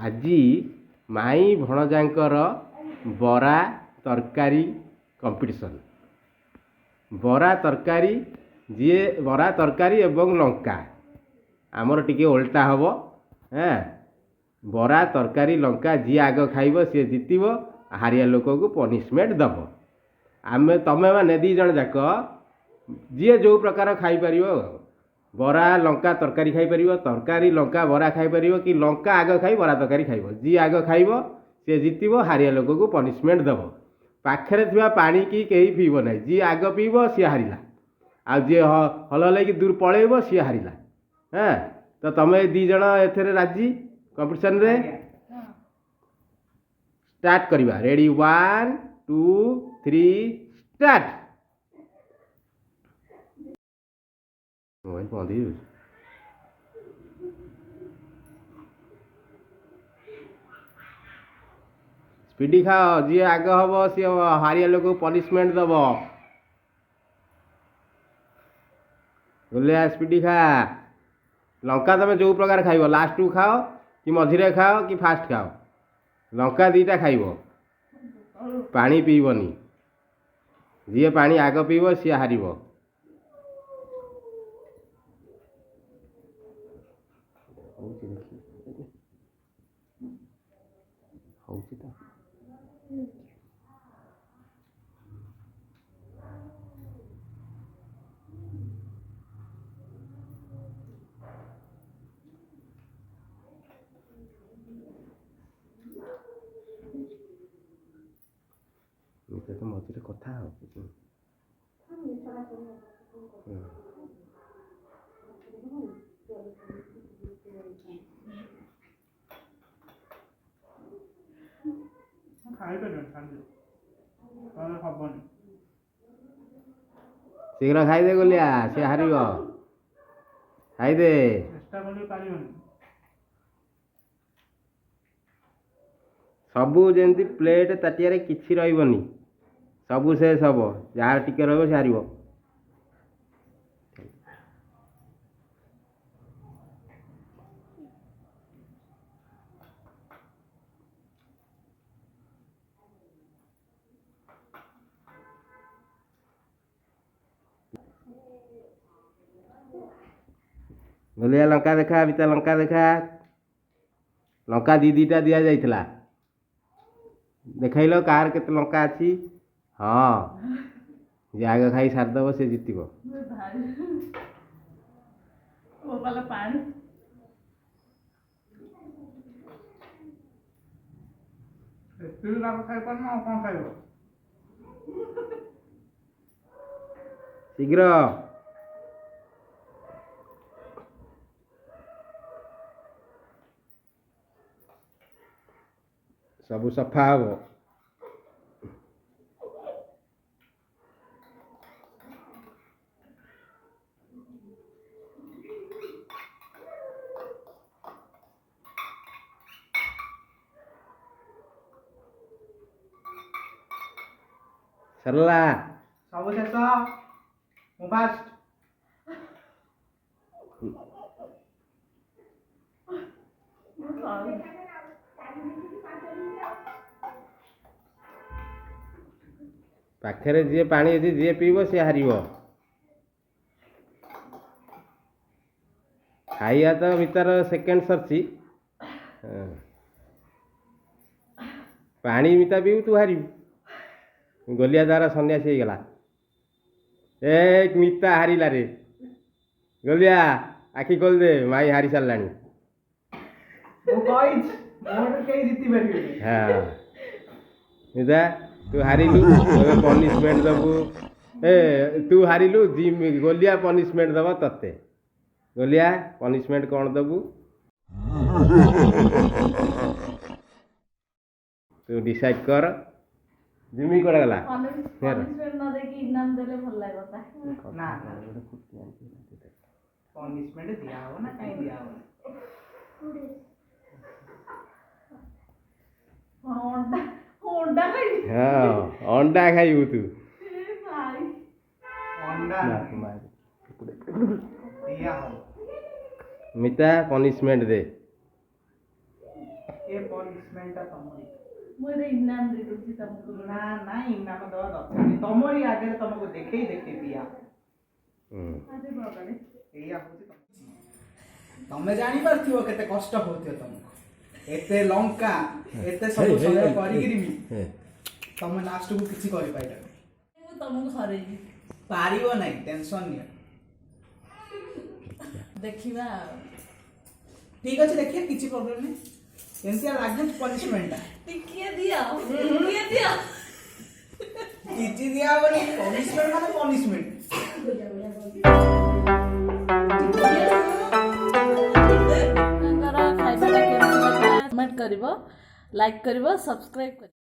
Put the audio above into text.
ଆଜି ମାଇଁ ଭଣଜାଙ୍କର ବରା ତରକାରୀ କମ୍ପିଟିସନ୍। ବରା ତରକାରୀ ଯିଏ ବରା ତରକାରୀ ଏବଂ ଲଙ୍କା ଆମର ଟିକେ ଓଲଟା ହେବ। ବରା ତରକାରୀ ଲଙ୍କା ଯିଏ ଆଗ ଖାଇବ ସିଏ ଜିତିବ, ହାରିଆ ଲୋକକୁ ପନିଶମେଣ୍ଟ ଦେବ। ଆମେ ତମେ ମାନେ ଦୁଇ ଜଣ ଯାକ ଯିଏ ଯେଉଁ ପ୍ରକାର ଖାଇପାରିବ, ବରା ଲଙ୍କା ତରକାରୀ ଖାଇପାରିବ, ତରକାରୀ ଲଙ୍କା ବରା ଖାଇପାରିବ, କି ଲଙ୍କା ଆଗ ଖାଇ ବରା ତରକାରୀ ଖାଇବ। ଯିଏ ଆଗ ଖାଇବ ସିଏ ଜିତିବ, ହାରିଆ ଲୋକକୁ ପନିଶମେଣ୍ଟ ଦେବ। ପାଖରେ ଥିବା ପାଣି କି କେହି ପିଇବ ନାହିଁ, ଯିଏ ଆଗ ପିଇବ ସିଏ ହାରିଲା, ଆଉ ଯିଏ ହଲ ହଲେଇକି ଦୂର ପଳେଇବ ସିଏ ହାରିଲା। ତ ତମେ ଦୁଇ ଜଣ ଏଥିରେ ରାଜି କମ୍ପିଟିସନରେ? ଷ୍ଟାର୍ଟ କରିବା। Ready 1 2 3 start. ମୋବାଇଲ ବନ୍ଦ ହେଇଯାଉଛି। ସ୍ପିଡି ଖାଅ, ଯିଏ ଆଗ ହବ ସିଏ ହାରିଆ ଲୋକକୁ ପନିଶମେଣ୍ଟ ଦବ। ଗୋଲିଆ ସ୍ପିଡି ଖା। ଲଙ୍କା ତମେ ଯେଉଁ ପ୍ରକାର ଖାଇବ, ଲାଷ୍ଟକୁ ଖାଅ କି ମଝିରେ ଖାଅ କି ଫାଷ୍ଟ ଖାଅ, ଲଙ୍କା ଦୁଇଟା ଖାଇବ, ପାଣି ପିଇବନି। ଯିଏ ପାଣି ଆଗ ପିଇବ ସିଏ ହାରିବ। ହଉଛି ତ ତ ମଝିରେ କଥା ହବ। ଶୀଘ୍ର ଖାଇଦେ ଗୋଲିଆ, ସେ ହାରିବ। ଖାଇଦେ। ସବୁ ଯେମିତି ପ୍ଲେଟ୍ ତାଟିଆରେ କିଛି ରହିବନି, ସବୁ ଶେଷ ହବ। ଯାହାର ଟିକେ ରହିବ ସେ ହାରିବ। ଗୋଲିଆ ଲଙ୍କା ଦେଖା, ବିତା ଲଙ୍କା ଦେଖା। ଲଙ୍କା ଦିଟା ଦିଆଯାଇଥିଲା, ଦେଖାଇଲ କାହାର କେତେ ଲଙ୍କା ଅଛି। ହଁ, ଯିଏ ଆଗ ଖାଇ ସାରିଦବ ସେ ଜିତିବ। ଶୀଘ୍ର। ସବୁ ସଫା ହବ। ସରିଲା ସବୁ ଶେଷ। ମୁଁ ଫାଷ୍ଟ। ପାଖରେ ଯିଏ ପାଣି ଅଛି ଯିଏ ପିଇବ ସିଏ ହାରିବ। ଖାଇବା ତ ଭିତର ସେକେଣ୍ଡ ସରିଛି, ପାଣି ମିତା ପିଇବୁ ତୁ ହାରିବୁ। ଗୋଲିଆ ଦ୍ୱାରା ସନ୍ନ୍ୟାସୀ ହେଇଗଲା। ମିତା ହାରିଲା ରେ। ଗୋଲିଆ ଆଖି ଖୋଲିଦେ, ମାଇ ହାରି ସାରିଲାଣି। ମିତା ତୁ ହାରିଲୁ, ଏବେ ପନିଶମେଣ୍ଟ ଦବୁ। ତୁ ହାରିଲୁ, ଗୋଲିଆ ପନିଶମେଣ୍ଟ ଦବ ତତେ। ଗୋଲିଆ ପନିଶମେଣ୍ଟ କ'ଣ ଦବୁ? ତୁ ଡିସାଇଡ କର। ଜିମି କୁଆଡେ ଗଲା? ଅଣ୍ଡା ଖାଇବୁ ତୁ। ମିତା ପନିଶମେଣ୍ଟ ଦେ। ଏ ପନିଶମେଣ୍ଟଟା ତମରି। ମୁଁ ଏଇଟା ଇନାମ ଦେଇ ଦଉଛି ତମକୁ। ନା ନା ଇନାମ ଦେବା ଦରକାର ନାହିଁ, ତମରି ଆଗରେ ତମକୁ ଦେଖେଇ ପିଆ। ଆରେ ବାବାରେ। ଏଇଆ ହଉଛି ତମେ ଜାଣିପାରୁଥିବ କେତେ କଷ୍ଟ ହଉଥିବ ତମକୁ, ଏତେ ଲଙ୍କା ଏତେ ସବୁ ସହ୍ୟ କରିକିରି ବି ତମେ ଲାଷ୍ଟକୁ କିଛି କରିପାରିବନି। ମୁଁ ତମକୁ ହରେଇବି। ପାରିବ ନାହିଁ, ଟେନସନ ନିଅ। ଦେଖିବା ଆଉ। ଠିକ ଅଛି, ଦେଖିବା କିଛି ପ୍ରୋବ୍ଲେମ ନାହିଁ। ଏମିତି ଲାଗେ ପନିଶମେଣ୍ଟଟା ଟିକିଏ ଦିଅ, ଟିକିଏ ଦିଅ। କିଛି ଦିଆହବନି, ପନିଶମେଣ୍ଟ ମାନେ ପନିଶମେଣ୍ଟ। ଖାଇବାଟା କେମିତି ଲାଗିଲା କମେଣ୍ଟ କରିବ, ଲାଇକ୍ କରିବ, ସବସ୍କ୍ରାଇବ କରିବ।